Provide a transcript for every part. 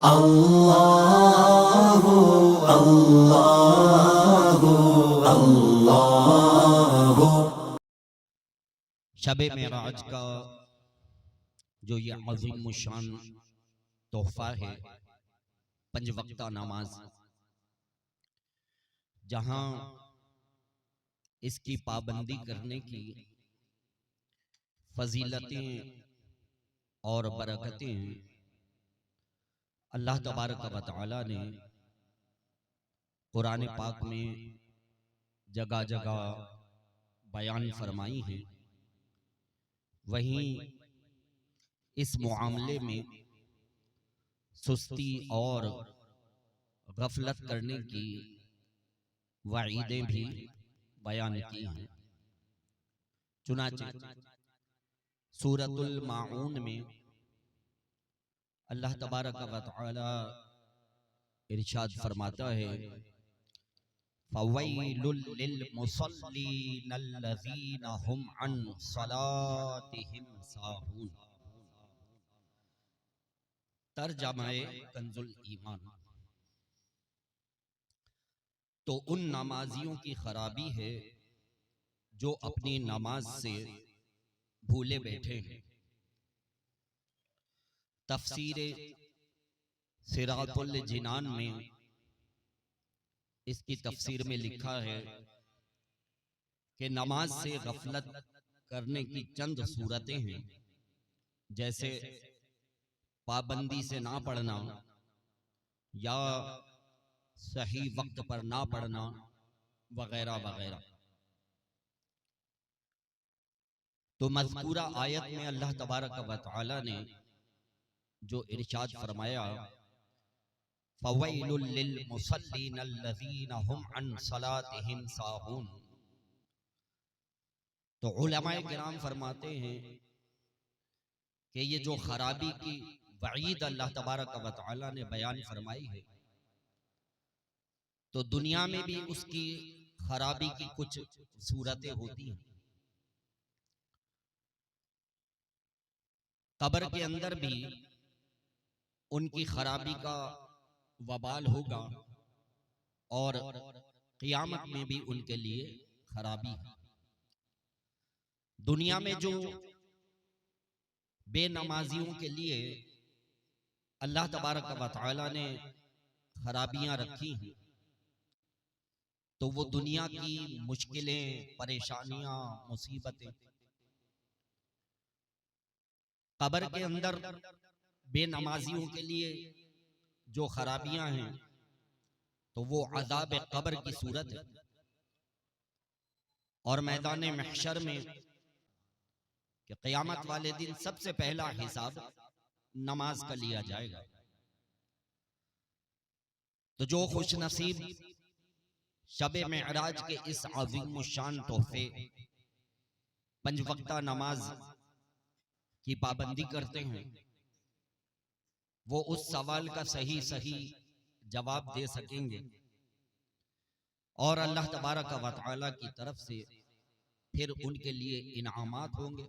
अल्लाहु अल्लाहु अल्लाहु। शबे मेराज का जो ये अज़ीम शान तोहफा है, पंज वक्ता नमाज, जहां इसकी पाबंदी करने की फजीलतें और बरकतें अल्लाह तबारक व तआला ने कुरान पाक में जगह जगह बयान फरमाई हैं, वहीं इस मामले में सुस्ती और गफलत करने की वईदें भी बयान की हैं। चुनाचे सूरतुल माऊन में अल्लाह तबारक व तआला इरशाद फरमाता है, फ़वैलुल लिल मुसल्लीन अल्लज़ीना हुम अन सलातिहिम साहून। तर्जमाए कंजुल ईमान। तो उन नमाजियों की खराबी है जो अपनी नमाज से भूले बैठे हैं। तफसीरे सिरातुल जिनान में इसकी तफसीर में लिखा है कि नमाज से गफलत करने की चंद सूरतें हैं, जैसे पाबंदी से ना पढ़ना या सही वक्त पर ना पढ़ना वगैरह वगैरह। तो मज़कूरा आयत में अल्लाह तबारक व तआला ने जो इरशाद फरमाया, फ़वैलुल लिल मुसल्लीन अल्लज़ीना हुम अन सलातिहिम साहून, तो उलमाए किराम फरमाते हैं कि ये जो खराबी की वईद अल्लाह तबारक व तआला ने बयान फरमाई है, तो दुनिया में भी उसकी खराबी की कुछ सूरतें होती हैं। कब्र के अंदर भी उनकी खराबी का वबाल होगा और क़यामत में भी उनके लिए खराबी है। दुनिया में जो बेनमाजियों के लिए अल्लाह तबारक व तआला ने खराबियां रखी हैं, तो वो दुनिया की मुश्किलें, परेशानियां, मुसीबतें। कब्र के अंदर बेनमाजियों के लिए जो खराबियां हैं, तो वो अज़ाब कब्र की सूरत है। और मैदान महशर में कि क़यामत वाले दिन सबसे पहला हिसाब नमाज का लिया जाएगा। तो जो खुश नसीब शबे मेराज के इस अज़ीम शान तोहफे पंज वक्ता नमाज की पाबंदी करते हैं, वो उस सवाल का सही सही जवाब दे सकेंगे और अल्लाह तबारक व तआला की तरफ से फिर उनके लिए इनामात होंगे।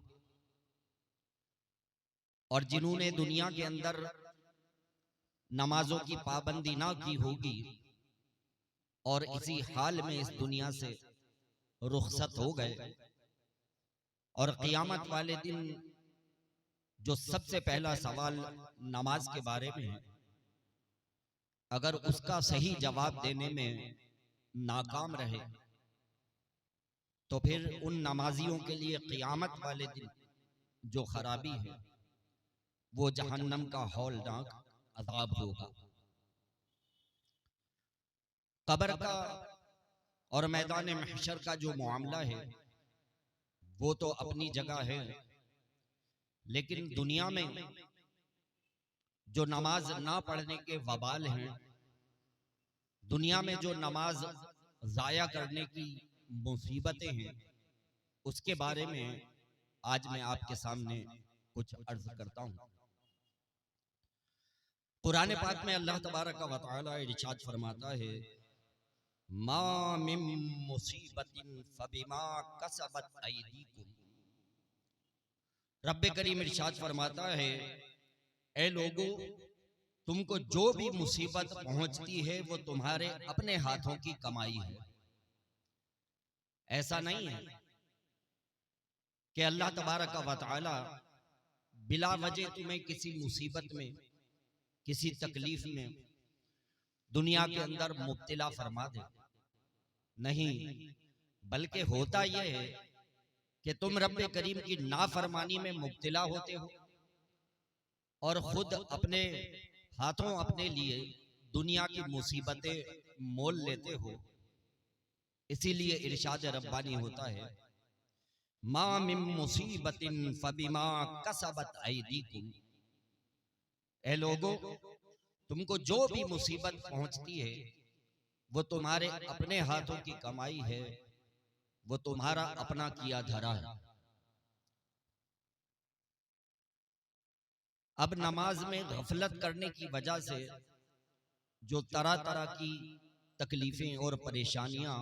और जिन्होंने दुनिया के अंदर नमाजों की पाबंदी ना की होगी और इसी हाल में इस दुनिया से रुखसत हो गए, और क़यामत वाले दिन जो सबसे पहला सवाल नमाज के बारे में है, अगर उसका सही जवाब देने में नाकाम रहे, तो फिर उन नमाजियों के लिए क़यामत वाले दिन जो खराबी है वो जहन्नम का हौलनाक अज़ाब होगा। कब्र का और मैदान महशर का जो मामला है वो तो अपनी जगह है, लेकिन दुनिया में जो नमाज ना पढ़ने के वबाल हैं, दुनिया में जो नमाज ज़ाया करने की मुसीबतें हैं, उसके बारे में आज मैं आपके सामने कुछ अर्ज करता हूं। कुरान पाक में अल्लाह तबारक व तआला इरशाद फरमाता है, मा मिन मुसीबतिन फबिमा कसबत ऐदीकुम। रब्बे करीम इरशाद फरमाता है, ए लोगों, तुमको जो भी मुसीबत पहुंचती है वो तुम्हारे अपने हाथों की कमाई है। ऐसा नहीं है कि अल्लाह तबारक व तआला बिला वजह तुम्हें किसी मुसीबत में, किसी तकलीफ में दुनिया के अंदर मुब्तला फरमा दे। नहीं, बल्कि होता यह है कि तुम रब्बे करीम की नाफरमानी में मुब्तला होते हो और खुद अपने हाथों अपने लिए दुनिया की मुसीबतें मोल लेते हो। इसीलिए इरशाद रब्बानी होता है, मा मिन मुसीबतिन फबिमा कसबत ऐदीकुम। ए लोगों, तुमको जो भी मुसीबत पहुंचती है वो तुम्हारे अपने हाथों की कमाई है, वो तुम्हारा अपना किया धरा है। अब नमाज में गफलत करने की वजह से जो तरह तरह की तकलीफें और परेशानियां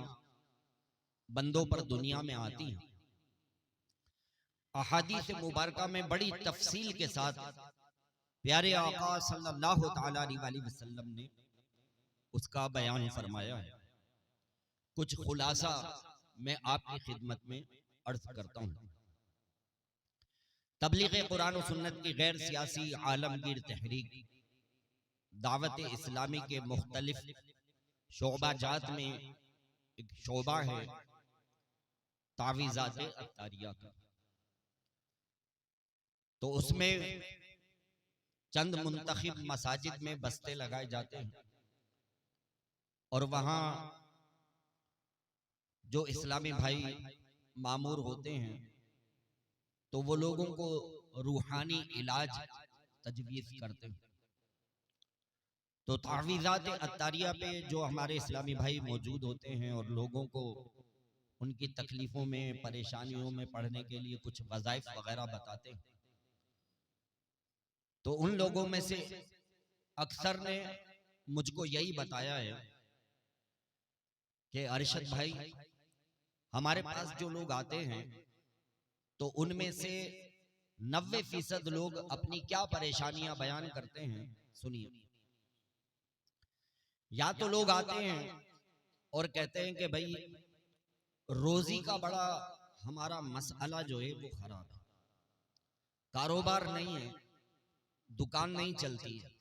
बंदों पर दुनिया में आती हैं, अहादीस मुबारका में बड़ी तफसील के साथ प्यारे आका सल्लल्लाहु तआला अलैहि वसल्लम ने उसका बयान फरमाया है। कुछ खुलासा मैं आपकी खिदमत में अर्ज करता हूँ। तबलीग कुरान और सुन्नत की गैर सियासी आलमगीर तहरीक दावत इस्लामी के मुख्तलिफ शोबाजात में एक शोबा है तावीज़ात अत्तारिया का। तो उसमें चंद मुंतखब मसाजिद में बस्ते लगाए जाते हैं और वहां जो इस्लामी भाई मामूर होते हैं तो वो लोगों को रूहानी इलाज तजवीज़ करते हैं। तो तावीज़ात अत्तारिया पे जो हमारे इस्लामी भाई मौजूद होते हैं और लोगों को उनकी तकलीफों में, परेशानियों में पढ़ने के लिए कुछ वज़ाइफ वगैरह बताते हैं, तो उन लोगों में से अक्सर ने मुझको यही बताया है कि अरशद भाई, हमारे पास जो लोग आते हैं तो उनमें से 90% लोग अपनी क्या परेशानियां बयान करते हैं। सुनिए, या तो लोग आते हैं और कहते हैं कि भाई रोजी का बड़ा हमारा मसला जो है वो खराब है, कारोबार नहीं है, दुकान नहीं चलती है,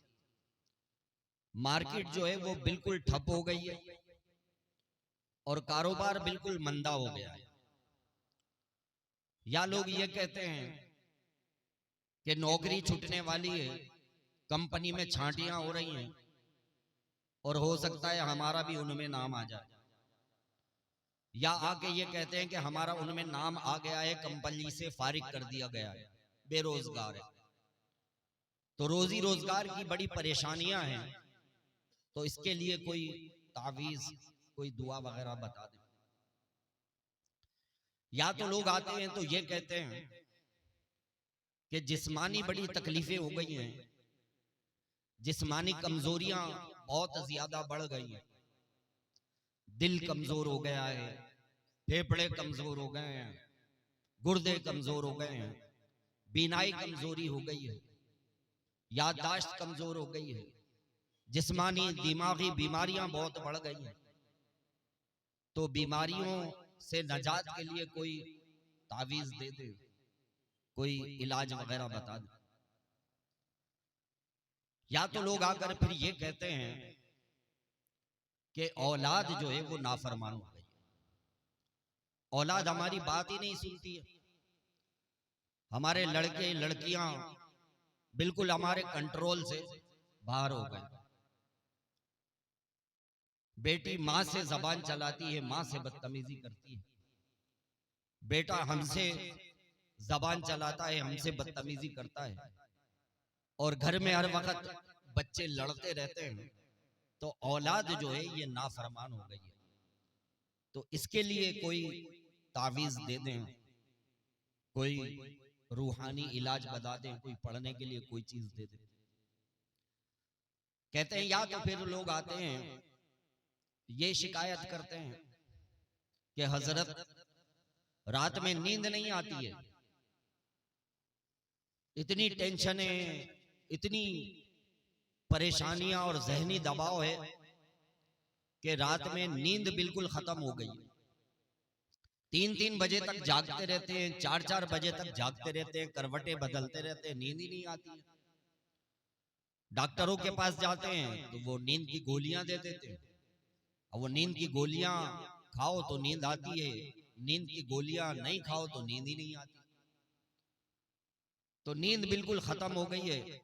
मार्केट जो है वो बिल्कुल ठप हो गई है और कारोबार बिल्कुल मंदा हो गया है। या लोग ये कहते हैं कि नौकरी छूटने वाली है, कंपनी में छांटियां हो रही हैं और हो सकता है हमारा भी उनमें नाम आ जाए। या आके ये कहते हैं कि हमारा उनमें नाम आ गया है, कंपनी से फारिग कर दिया गया है, बेरोजगार है। तो रोजी रोजगार की बड़ी परेशानियां हैं, तो इसके लिए कोई तावीज, कोई दुआ वगैरह बता दे। या तो लोग आते हैं तो ये कहते हैं कि जिस्मानी बड़ी तकलीफें हो गई हैं, जिस्मानी कमजोरियां बहुत ज्यादा बढ़ गई हैं, दिल कमजोर हो गया है, फेफड़े कमजोर हो गए हैं, गुर्दे कमजोर हो गए हैं, बीनाई कमजोरी हो गई है, याददाश्त कमजोर हो गई है, जिस्मानी दिमागी बीमारियां बहुत बढ़ गई हैं। तो बीमारियों से नजात के लिए कोई तावीज दे दे, कोई इलाज वगैरह बता दे। या तो लोग आकर फिर ये कहते हैं कि औलाद जो है वो नाफरमान हो गई, औलाद हमारी बात ही नहीं सुनती है, हमारे लड़के लड़कियां बिल्कुल हमारे कंट्रोल से बाहर हो गए। बेटी माँ से जबान चलाती है, माँ से बदतमीजी करती है, बेटा हमसे जबान चलाता है, हमसे बदतमीजी करता है, और घर में हर वक्त बच्चे लड़ते रहते हैं। तो औलाद जो है ये नाफरमान हो गई है। तो इसके लिए कोई तावीज दे दें, कोई रूहानी इलाज बता दें, कोई पढ़ने के लिए कोई चीज दे दें। कहते हैं या तो फिर लोग आते हैं ये शिकायत करते हैं कि हजरत रात में नींद नहीं आती है, इतनी टेंशन है, इतनी परेशानियां और जहनी दबाव है कि रात में नींद बिल्कुल खत्म हो गई। 3-3 बजे तक जागते रहते हैं, 4-4 बजे तक जागते रहते हैं, करवटें बदलते रहते हैं, नींद ही नहीं आती। डॉक्टरों के पास जाते हैं तो वो नींद की गोलियां दे देते हैं, और वो नींद की गोलियां खाओ तो नींद आती है, नींद की गोलियां नहीं खाओ तो नींद ही नहीं आती। तो नींद बिल्कुल खत्म हो गई है,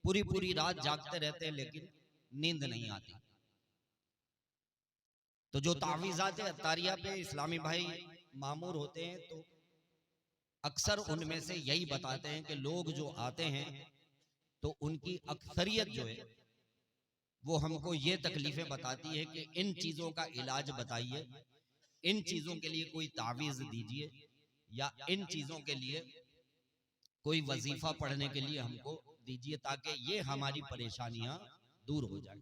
पूरी पूरी रात जागते रहते हैं लेकिन नींद नहीं आती। तो जो तावीज़ात अत्तारिया पे इस्लामी भाई मामूर होते हैं तो अक्सर उनमें से यही बताते हैं कि लोग जो आते हैं तो उनकी अक्सरियत जो है वो हमको ये तकलीफें बताती है कि इन चीजों का इलाज बताइए, इन चीजों के लिए कोई तावीज दीजिए, या इन चीजों के लिए कोई वजीफा पढ़ने के लिए हमको दीजिए ताकि ये हमारी परेशानियां दूर हो जाए।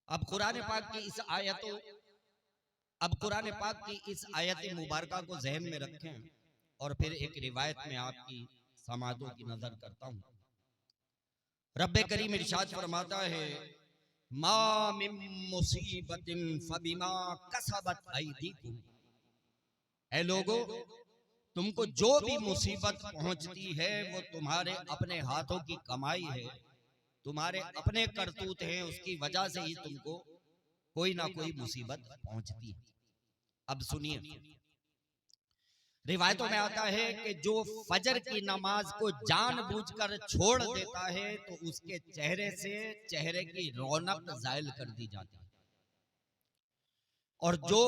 अब कुरान पाक की इस आयत मुबारका को जहन में रखें और फिर एक रिवायत में आपकी समातों की नजर करता हूं। रब्बे करीम इरशाद फरमाता है, मा मिन मुसीबतिन फबिमा कसबत अयदीकुम। ऐ लोगों, तुमको जो भी मुसीबत पहुंचती है वो तुम्हारे अपने हाथों की कमाई है, तुम्हारे अपने करतूत हैं, उसकी वजह से ही तुमको कोई ना कोई मुसीबत पहुंचती है। अब सुनिए, रिवायतों में आता है कि जो फजर की नमाज को जानबूझकर छोड़ देता है तो उसके चेहरे से चेहरे की रौनक जायल कर दी जाती है, और जो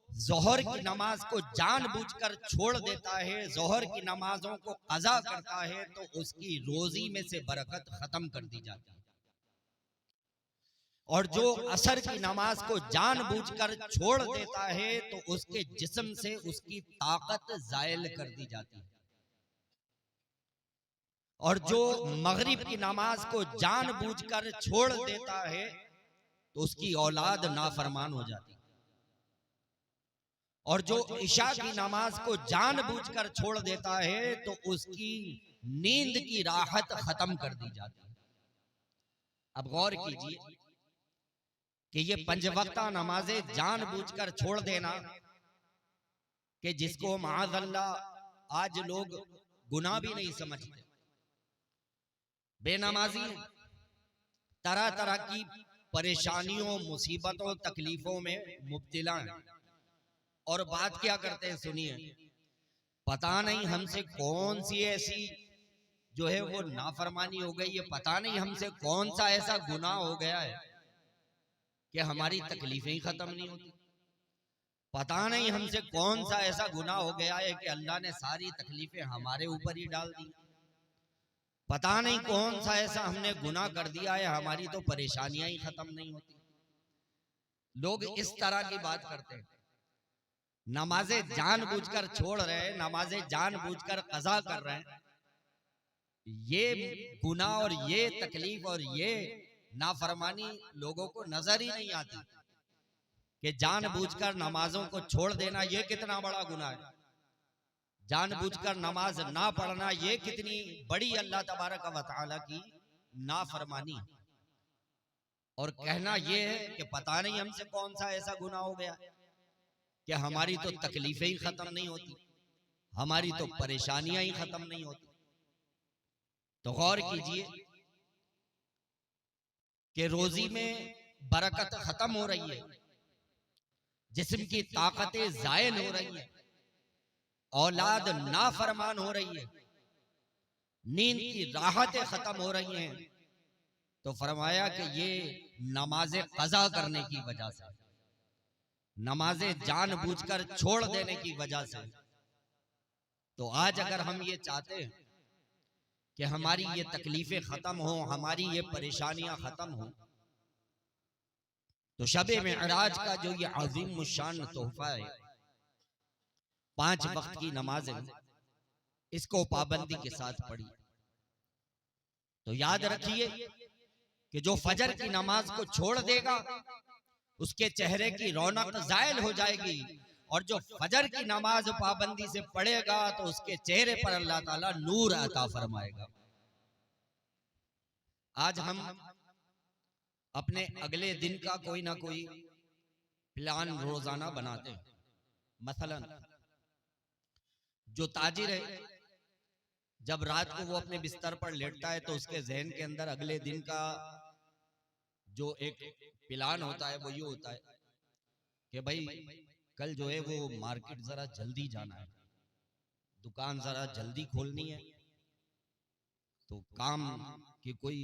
जोहर की नमाज को जानबूझकर छोड़ देता है, जोहर की नमाजों को कज़ा करता है तो उसकी रोजी में से बरकत खत्म कर दी जाती है, और जो असर की नमाज को जानबूझकर छोड़ देता है तो उसके जिस्म से उसकी ताकत जायल कर दी जाती है, और जो मगरिब की नमाज को जानबूझकर छोड़ देता है तो उसकी औलाद नाफरमान हो जाती है, और जो इशा की नमाज को जानबूझकर छोड़ देता है तो उसकी नींद की राहत खत्म कर दी जाती है। अब गौर कीजिए कि ये 5 वक्ता नमाजें जानबूझकर छोड़ देना, कि जिसको माअज़ल्लाह आज लोग गुनाह भी नहीं समझते, बेनमाजी तरह तरह की परेशानियों, मुसीबतों, तकलीफों में मुब्तला है। और बात क्या करते हैं, सुनिए, पता नहीं हमसे कौन सी ऐसी जो है वो नाफरमानी हो गई है, पता नहीं हमसे कौन सा ऐसा गुनाह हो गया है कि हमारी तकलीफें ही खत्म नहीं होती, पता नहीं हमसे कौन सा ऐसा गुनाह हो गया है कि अल्लाह ने सारी तकलीफें हमारे ऊपर ही डाल दी, पता नहीं कौन सा ऐसा हमने गुनाह कर दिया है, हमारी तो परेशानियां ही खत्म नहीं होती। लोग इस तरह की बात करते हैं, नमाजें जानबूझकर छोड़ रहे हैं, नमाजें जानबूझकर कज़ा कर रहे हैं, ये गुनाह और ये तकलीफ और ये नाफरमानी लोगों को नजर ही नहीं आती कि जानबूझकर नमाजों को छोड़ देना ये कितना बड़ा गुनाह है, जानबूझकर नमाज ना पढ़ना ये कितनी बड़ी अल्लाह तबारक व तआला की नाफरमानी है। और कहना ये है कि पता नहीं हमसे कौन सा ऐसा गुनाह हो गया कि हमारी तो तकलीफें ही खत्म नहीं होती, हमारी तो परेशानियां ही खत्म नहीं होती। तो गौर कीजिए कि रोजी में बरकत खत्म हो रही है, जिस्म की ताकतें जायल हो रही है, औलाद नाफरमान हो रही है, नींद की राहतें खत्म हो रही हैं, तो फरमाया कि ये नमाजें कज़ा करने की वजह से, नमाजें जानबूझकर छोड़ देने की वजह से। तो आज अगर हम ये चाहते हैं कि हमारी ये तकलीफें खत्म हो, हमारी ये परेशानियां खत्म हो, तो शबे मेराज का जो ये अजीम शान तोहफा है, 5 वक्त की नमाज है, इसको पाबंदी के साथ पढ़ी। तो याद रखिए कि जो फजर की नमाज को छोड़ देगा उसके चेहरे की रौनक जायल हो जाएगी, और जो फजर की नमाज पाबंदी से पढ़ेगा तो उसके चेहरे पर अल्लाह ताला नूर अता फरमाएगा। आज हम अपने अगले दिन का कोई ना कोई प्लान रोजाना बनाते हैं। मसलन जो ताजिर है, जब रात को वो अपने बिस्तर पर लेटता है तो उसके जहन के अंदर अगले दिन का जो एक प्लान होता है वो ये होता है कि भाई कल जो है वो मार्केट जरा जल्दी जाना है, दुकान जरा जल्दी खोलनी है, तो काम की कोई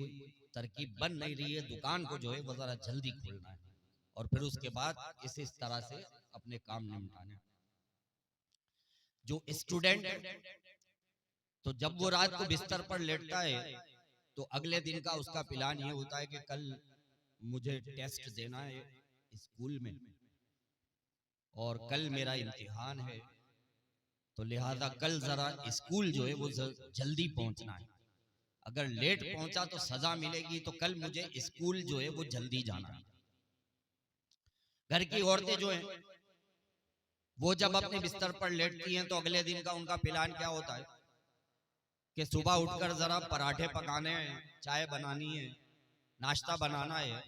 तरकीब बन नहीं रही है, दुकान को जो है वो जरा जल्दी खोलना है और फिर उसके बाद इस तरह से अपने काम निपटाने। जो स्टूडेंट तो जब वो रात को बिस्तर पर लेटता है तो अगले दिन का उसका प्लान ये होता है कि कल मुझे टेस्ट देना है स्कूल में और कल मेरा इम्तिहान है, तो लिहाजा कल जरा स्कूल जो है वो जल्दी पहुंचना है, अगर लेट पहुंचा तो सजा मिलेगी, तो कल मुझे स्कूल जो है वो जल्दी जाना है। घर की औरतें जो हैं वो जब अपने बिस्तर पर लेटती हैं तो अगले दिन का उनका प्लान क्या होता है कि सुबह उठकर जरा पराठे पकाने हैं, चाय बनानी है, नाश्ता बनाना है,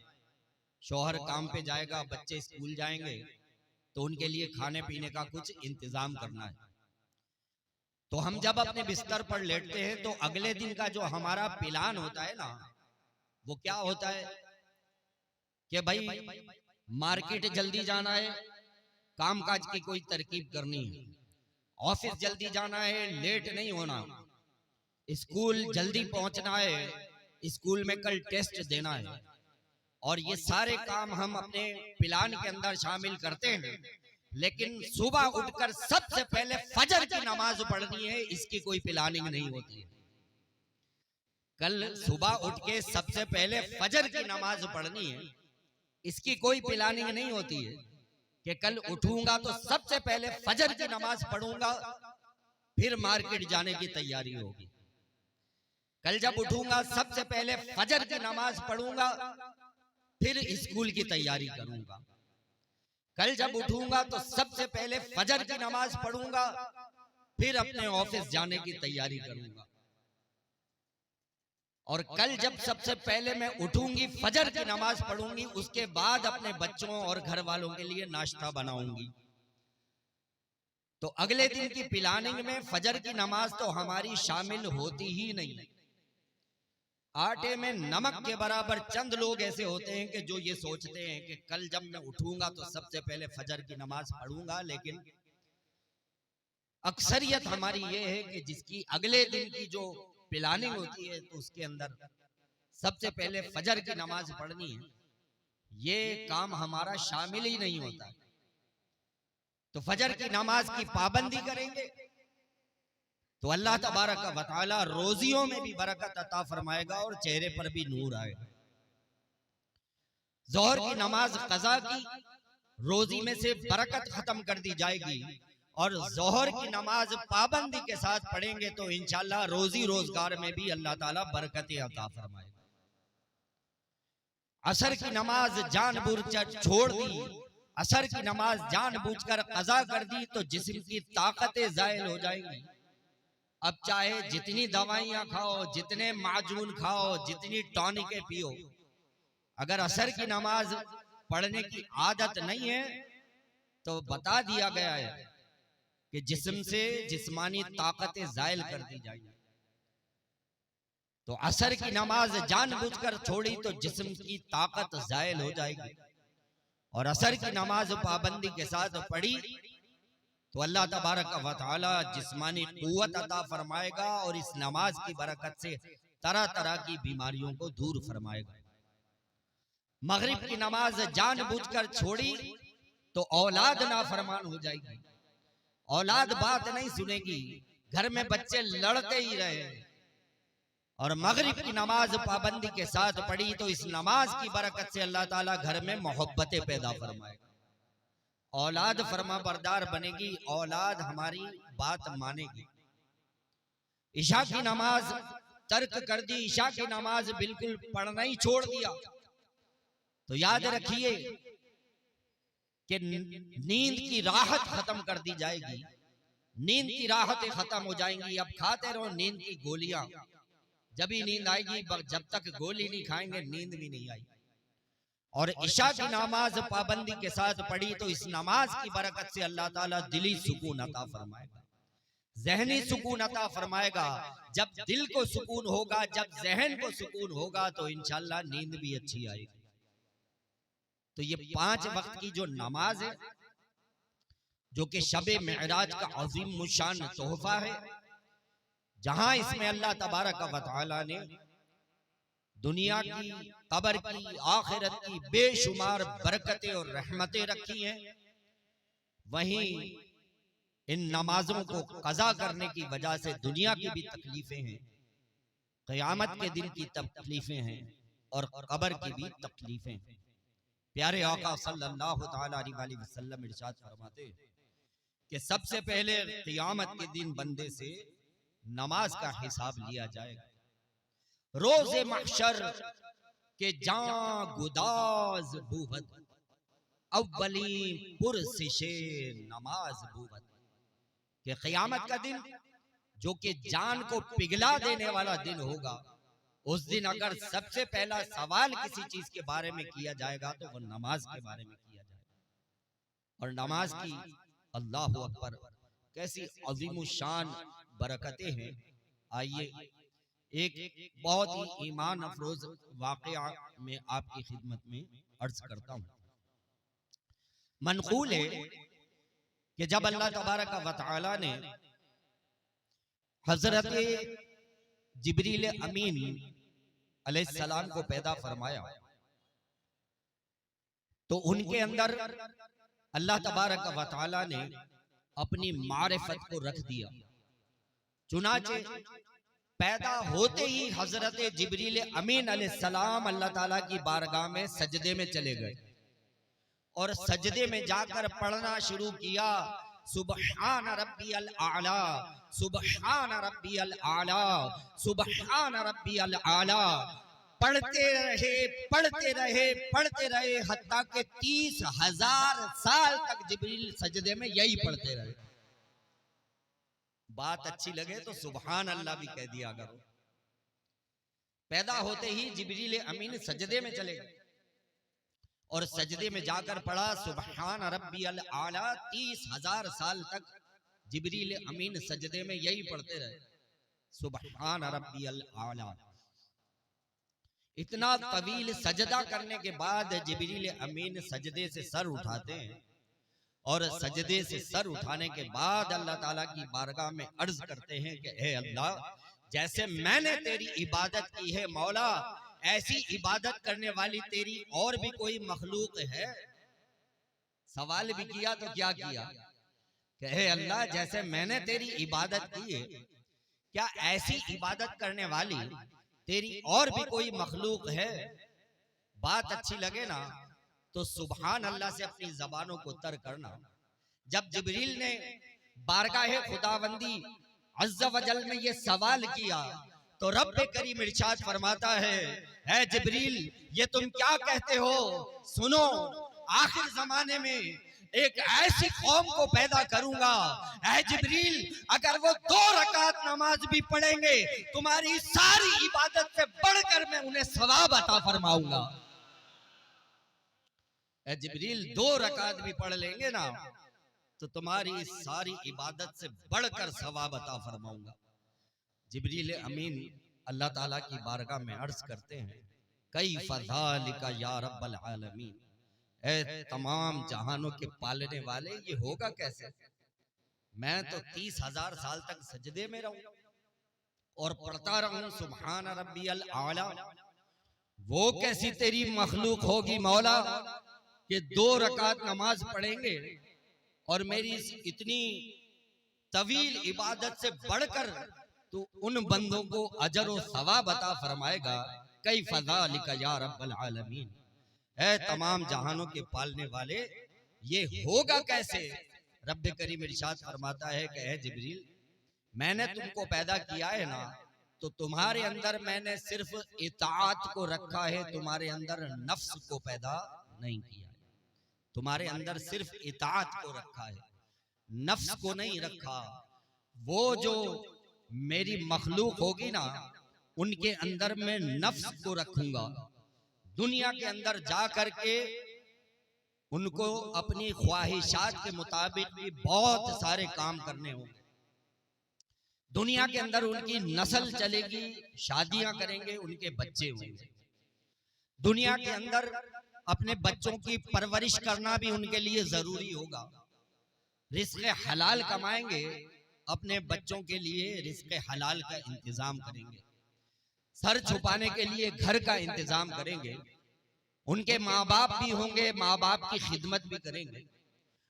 शौहर काम पे जाएगा, बच्चे स्कूल जाएंगे तो उनके लिए खाने पीने का कुछ इंतजाम करना है। तो हम जब अपने बिस्तर पर लेटते हैं तो अगले दिन का जो हमारा प्लान होता है ना, वो क्या होता है कि भाई मार्केट जल्दी जाना है, कामकाज की कोई तरकीब करनी है, ऑफिस जल्दी जाना है, लेट नहीं होना, स्कूल जल्दी पहुंचना है, स्कूल में कल टेस्ट देना है। और ये सारे काम हम अपने प्लान के अंदर शामिल करते हैं, लेकिन सुबह उठकर सबसे पहले फजर की नमाज पढ़नी है, इसकी कोई प्लानिंग नहीं होती है। कल सुबह उठ के सबसे पहले फजर की नमाज पढ़नी है, इसकी कोई प्लानिंग नहीं होती है कि कल उठूंगा तो सबसे पहले फजर की नमाज पढ़ूंगा, फिर मार्केट जाने की तैयारी होगी। कल जब उठूंगा सबसे पहले फजर की नमाज पढ़ूंगा, फिर स्कूल की तैयारी करूंगा। कल जब उठूंगा तो सबसे पहले फजर की नमाज पढ़ूंगा, फिर अपने ऑफिस जाने की तैयारी करूंगा। और कल जब सबसे पहले मैं उठूंगी, फजर की नमाज पढ़ूंगी, उसके बाद अपने बच्चों और घर वालों के लिए नाश्ता बनाऊंगी। तो अगले दिन की प्लानिंग में फजर की नमाज तो हमारी शामिल होती ही नहीं। आटे में नमक के बराबर चंद लोग ऐसे होते हैं कि जो ये सोचते हैं कि कल जब मैं उठूंगा तो सबसे पहले फजर की नमाज पढ़ूंगा, लेकिन अक्सरियत हमारी ये है कि जिसकी अगले दिन की जो प्लानिंग होती है तो उसके अंदर सबसे पहले फजर की नमाज पढ़नी है, ये काम हमारा शामिल ही नहीं होता। तो फजर की नमाज की पाबंदी करेंगे तो अल्लाह तबारक व तआला रोजियों में भी बरकत अता फरमाएगा और चेहरे पर भी नूर आएगा। जोहर की नमाज कज़ा की, रोजी में से बरकत खत्म कर दी जाएगी, और जोहर की नमाज पाबंदी के साथ पढ़ेंगे तो इंशाअल्लाह रोजी रोजगार में भी अल्लाह ताला बरकतें अता फरमाएगा। असर की नमाज जानबूझकर छोड़ दी, असर की नमाज जानबूझकर कज़ा कर दी तो जिस्म की ताकतें ज़ायल हो जाएंगी। अब चाहे जितनी दवाइयां खाओ, जितने माजून खाओ, जितनी टॉनिकें पियो, अगर असर की नमाज पढ़ने की आदत नहीं है तो बता दिया गया है कि जिस्म से जिस्मानी ताकतें ज़ायल कर दी जाएंगी। तो असर की नमाज जानबूझकर छोड़ी तो जिस्म की ताकत ज़ायल हो जाएगी, और असर की नमाज पाबंदी के साथ पढ़ी तो अल्लाह तबारक व तआला जिस्मानी कुव्वत अता फरमाएगा और इस नमाज की बरकत से तरह तरह की बीमारियों को दूर फरमाएगा। मगरिब की नमाज जानबूझकर छोड़ी तो औलाद नाफरमान हो जाएगी, औलाद बात नहीं सुनेगी, घर में बच्चे लड़ते ही रहे। और मगरिब की नमाज पाबंदी के साथ पढ़ी तो इस नमाज की बरकत से अल्लाह ताला घर में मोहब्बतें पैदा फरमाएगा, औलाद फरमा बरदार बनेगी, औलाद हमारी बात मानेगी। ईशा की नमाज तर्क कर दी, ईशा की नमाज बिल्कुल पढ़ना ही छोड़ दिया तो याद रखिए कि नींद की राहत खत्म कर दी जाएगी, नींद की राहतें खत्म हो जाएंगी। अब खाते रहो नींद की गोलियां, जब ही नींद आएगी, जब तक गोली नहीं खाएंगे नींद भी नहीं आई। और इशा की नमाज पाबंदी के साथ पढ़ी तो इस नमाज की बरकत से अल्लाह ताला दिली सुकून अता फरमाएगा, ज़हनी सुकून अता फरमाएगा। जब दिल को सुकून होगा, जब ज़हन को सुकून होगा तो इंशाअल्लाह नींद भी अच्छी आएगी। तो ये 5 वक्त की जो नमाज है, जो कि शबे मेराज का अजीम मुशान तोहफा है, जहां इसमें अल्लाह तबारक व तआला ने दुनिया की, कब्र की, आखिरत की बेशुमार बरकतें और रहमतें रखी हैं, वहीं इन नमाजों को कज़ा करने की वजह से दुनिया की भी तकलीफें हैं, क़यामत के दिन की तकलीफें हैं और कब्र की भी तकलीफें हैं। प्यारे आका सल्लल्लाहु तआला अलैहि वसल्लम इरशाद फरमाते हैं कि सबसे पहले क़यामत के दिन बंदे से नमाज का हिसाब लिया जाएगा। रोज़े महशर के जां गुदाज बूहद, अव्वली पुरसिशे नमाज बूहद, कि क़यामत का दिन जो कि जान को पिघला देने वाला दिन होगा, उस दिन अगर सबसे पहला सवाल किसी चीज के बारे में किया जाएगा तो वो नमाज के बारे में किया जाएगा। और नमाज की अल्लाहु अकबर कैसी अजीम शान बरकतें हैं। आइए एक बहुत ही ईमान अफरोज वाक़या में आपकी खिदमत में अर्ज करता हूँ। मनक़ूल है कि जब अल्लाह तबारक व तआला ने हजरत जिब्रील अमीन अलैहिस्सलाम को पैदा फरमाया तो उनके अंदर अल्लाह तबारक व तआला ने अपनी मारिफत को रख दिया। चुनाचे पैदा होते ही हजरत जिब्रील अमीन अलैहिस्सलाम अल्लाह ताला की बारगाह में सजदे में चले गए और सजदे में जाकर पढ़ना शुरू किया, सुबहान रब्बियल आला, सुबहान रब्बियल आला, सुबहान रब्बियल आला। पढ़ते रहे पढ़ते रहे पढ़ते रहे हत्ता के 30,000 साल तक जिब्रील सजदे में यही पढ़ते रहे। बात अच्छी लगे तो सुबहान अल्लाह भी कह दिया करो। पैदा होते ही जिब्रील अमीन सजदे में चले गए और सजदे में जाकर पढ़ा सुबहान रब्बियल आला। 30,000 साल तक जिब्रील अमीन सजदे में यही पढ़ते रहे, सुबहान रब्बियल आला। इतना तवील सजदा करने के बाद जिब्रील अमीन सजदे से सर उठाते हैं और सजदे से सर उठाने के बाद अल्लाह ताला की बारगाह में अर्ज करते हैं कि हे अल्लाह, जैसे मैंने तेरी इबादत की है मौला, ऐसी इबादत करने वाली तेरी और भी कोई मखलूक है? सवाल भी किया तो क्या किया कि हे अल्लाह, जैसे मैंने तेरी इबादत की है, क्या ऐसी इबादत करने वाली तेरी और भी कोई मखलूक है? बात अच्छी लगे ना तो सुबहान अल्लाह से अपनी जबानों को तर करना। जब जिब्रील ने बारगाह खुदावंदी अज़्ज़ा वजल में ये सवाल किया तो रब्बे करीम इरशाद फरमाता है, ऐ जिब्रील ये तुम क्या कहते हो? सुनो, आखिर जमाने में एक ऐसी कौम को पैदा करूंगा, ऐ जिब्रील अगर वो 2 रकात नमाज भी पढ़ेंगे तुम्हारी सारी इबादत से बढ़कर मैं उन्हें सवाब अता फरमाऊंगा। ऐ जिब्रील 2 रकात भी पढ़ लेंगे ना तो तुम्हारी सारी इबादत से बढ़कर सवाब अता फरमाऊंगा। जिब्रील अमीन अल्लाह ताला की बारगाह में अर्ज करते हैं, कई फज़ालिका या रब्बल आलमीन, ऐ तमाम जहानों के पालने वाले, ये होगा कैसे? मैं तो 30,000 साल तक सजदे में रहूं और पढ़ता रहूं सुबहान रब्बियल आला। वो कैसी तेरी मखलूक होगी मौला कि 2 रकात नमाज पढ़ेंगे और मेरी इतनी तवील इबादत से बढ़कर तो उन बंदों को अजर और सवाब अता फरमाएगा। कई फज़ालिका या रब्बल आलमीन, ऐ तमाम जहानों के पालने वाले, ये होगा कैसे? रब्बे करीम इरशाद फरमाता है कि ऐ जिब्रील, मैंने तुमको पैदा किया है ना तो तुम्हारे अंदर मैंने सिर्फ इताअत को रखा है, तुम्हारे अंदर नफ्स को पैदा नहीं किया है। तुम्हारे अंदर सिर्फ इताअत को रखा है, नफ्स को नहीं रखा। वो जो मेरी मखलूक होगी ना उनके अंदर मैं नफ्स को रखूंगा। दुनिया के अंदर जा करके उनको अपनी ख्वाहिशात के मुताबिक भी बहुत सारे काम करने होंगे। दुनिया के अंदर उनकी नस्ल चलेगी, शादियां करेंगे, उनके बच्चे होंगे। दुनिया के अंदर अपने बच्चों की परवरिश करना भी उनके लिए जरूरी होगा। रिज़्क़ हलाल कमाएंगे, अपने बच्चों के लिए रिज़्क़ हलाल का इंतजाम करेंगे। सर छुपाने के लिए घर का इंतजाम करेंगे। उनके माँ बाप भी होंगे, माँ बाप की खिदमत भी करेंगे।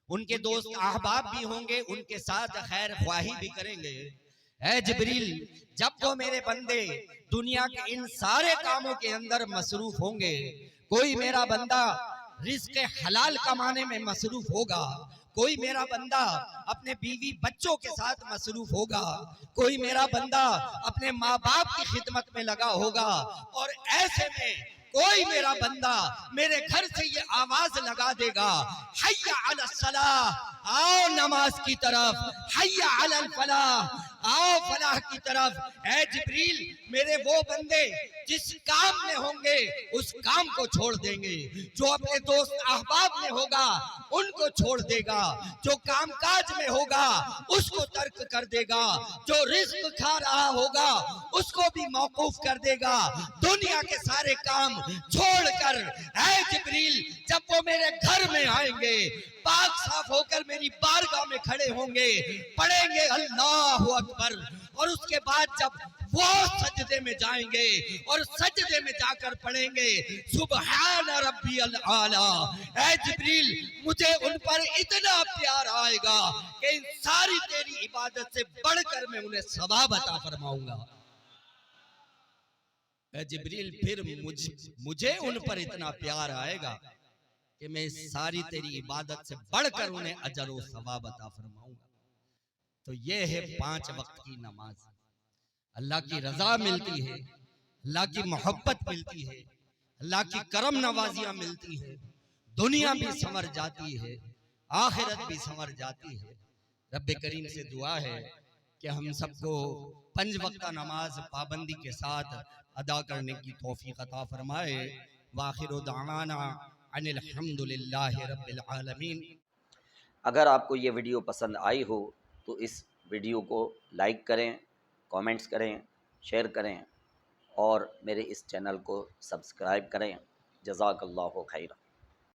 उनके दोस्त अहबाब भी होंगे, उनके साथ खैर ख्वाही भी करेंगे। ऐ जिब्रील, जब वो मेरे बंदे दुनिया के इन सारे कामों के अंदर मसरूफ होंगे, कोई मेरा बंदा रिज़्क़ हलाल कमाने में मसरूफ होगा, कोई मेरा बंदा अपने बीवी बच्चों के साथ मसरूफ होगा, कोई मेरा बंदा अपने माँ बाप की खिदमत में लगा होगा, और ऐसे में कोई मेरा बंदा मेरे घर से ये आवाज लगा देगा, हय्या अलस सलाह, आओ नमाज की तरफ, हय्या अलल फलाह, आओ फलाह की तरफ। ऐ जिब्रील, मेरे वो बंदे जिस काम में होंगे उस काम को छोड़ देंगे, जो अपने दोस्त अहबाब में होगा उनको छोड़ देगा, जो कामकाज में होगा उसको तर्क कर देगा, जो रिज़्क़ खा रहा होगा उसको भी मौकूफ कर देगा, दुनिया के सारे काम छोड़कर। ऐ जिब्रील, जब वो मेरे घर में आएंगे, पाक साफ होकर मेरी बारगाह में खड़े होंगे, पढ़ेंगे अल्लाहु अकबर, और उसके बाद जब वो सजदे में जाएंगे और सजदे में जाकर पढ़ेंगे सुबहान रब्बियल आला, ऐ जिब्रील, मुझे उन पर इतना प्यार आएगा कि इन सारी तेरी इबादत से बढ़कर मैं उन्हें सवाब अता फरमाऊंगा। ऐ जिब्रील, फिर मुझे उन पर इतना प्यार आएगा कि मैं सारी तेरी इबादत से बढ़कर उन्हें अजर और सवाब अता फरमाऊंगा। तो ये है 5 वक्त की नमाज। अल्लाह की रजा मिलती है, अल्लाह की मोहब्बत मिलती है, अल्लाह की करम नवाजियां मिलती है, दुनिया भी संवर जाती है, आखिरत भी संवर जाती है। रब्बे करीम से दुआ है कि हम सबको 5 वक्त का नमाज पाबंदी के साथ अदा करने की तौफीक अता फरमाए। वाखिरु दावाना अनिल हम्दुलिल्लाहि रब्बिल आलमीन। अगर आपको ये वीडियो पसंद आई हो तो इस वीडियो को लाइक करें, कमेंट्स करें, शेयर करें और मेरे इस चैनल को सब्सक्राइब करें। जज़ाकल्लाहु खैरा।